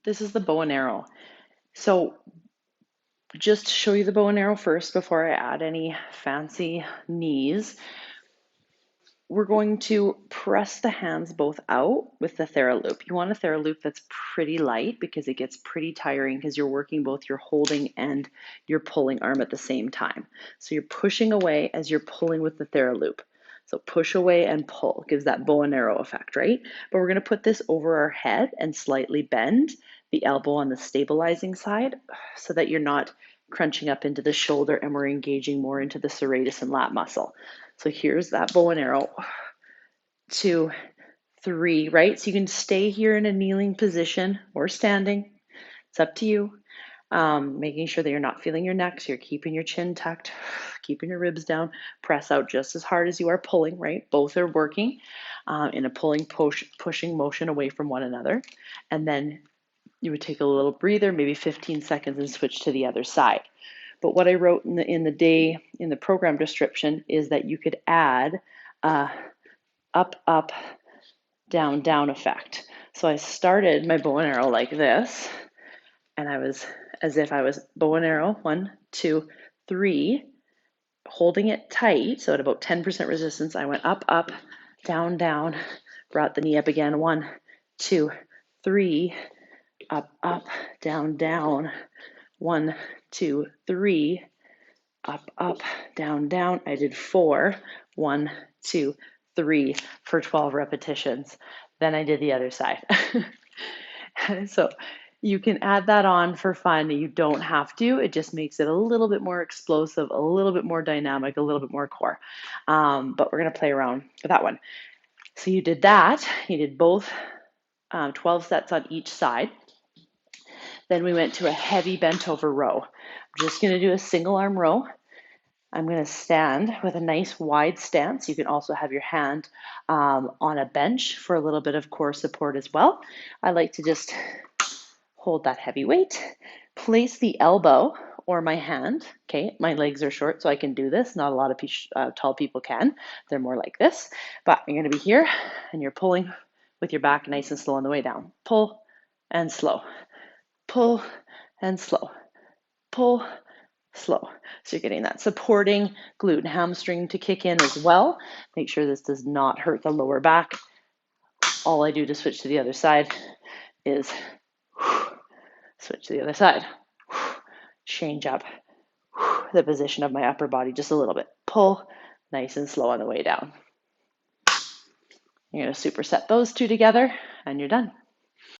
This is the bow and arrow. So just to show you the bow and arrow first before I add any fancy knees, we're going to press the hands both out with the Thera loop. You want a Thera loop that's pretty light because it gets pretty tiring because you're working both your holding and your pulling arm at the same time. So you're pushing away as you're pulling with the Thera loop. So push away and pull gives that bow and arrow effect, right? But we're going to put this over our head and slightly bend the elbow on the stabilizing side so that you're not crunching up into the shoulder and we're engaging more into the serratus and lat muscle. So here's that bow and arrow. 2, 3, right? So you can stay here in a kneeling position or standing. It's up to you. Making sure that you're not feeling your neck, so you're keeping your chin tucked, keeping your ribs down. Press out just as hard as you are pulling, right? Both are working in a pulling, pushing motion away from one another. And then you would take a little breather, maybe 15 seconds, and switch to the other side. But what I wrote in the program description is that you could add up, up, down, down effect. So I started my bow and arrow like this, and I was as if I was bow and arrow, 1, 2, 3, holding it tight. So at about 10% resistance, I went up, up, down, down, brought the knee up again, 1, 2, 3, up, up, down, down, 1, 2, 3, up, up, down, down. I did 4, 1, 2, 3 for 12 repetitions. Then I did the other side. So you can add that on for fun. You don't have to. It just makes it a little bit more explosive, a little bit more dynamic, a little bit more core. But we're going to play around with that one. So you did that. You did both 12 sets on each side. Then we went to a heavy bent over row. I'm just going to do a single arm row. I'm going to stand with a nice wide stance. You can also have your hand on a bench for a little bit of core support as well. I like to just hold that heavy weight, place the elbow or my hand. Okay, my legs are short, so I can do this. Not a lot of tall people can. They're more like this. But you're going to be here, and you're pulling with your back nice and slow on the way down. Pull and slow. Pull and slow. Pull, slow. So you're getting that supporting glute and hamstring to kick in as well. Make sure this does not hurt the lower back. All I do to switch to the other side is switch to the other side. Change up the position of my upper body just a little bit. Pull, nice and slow on the way down. You're going to superset those two together, and you're done.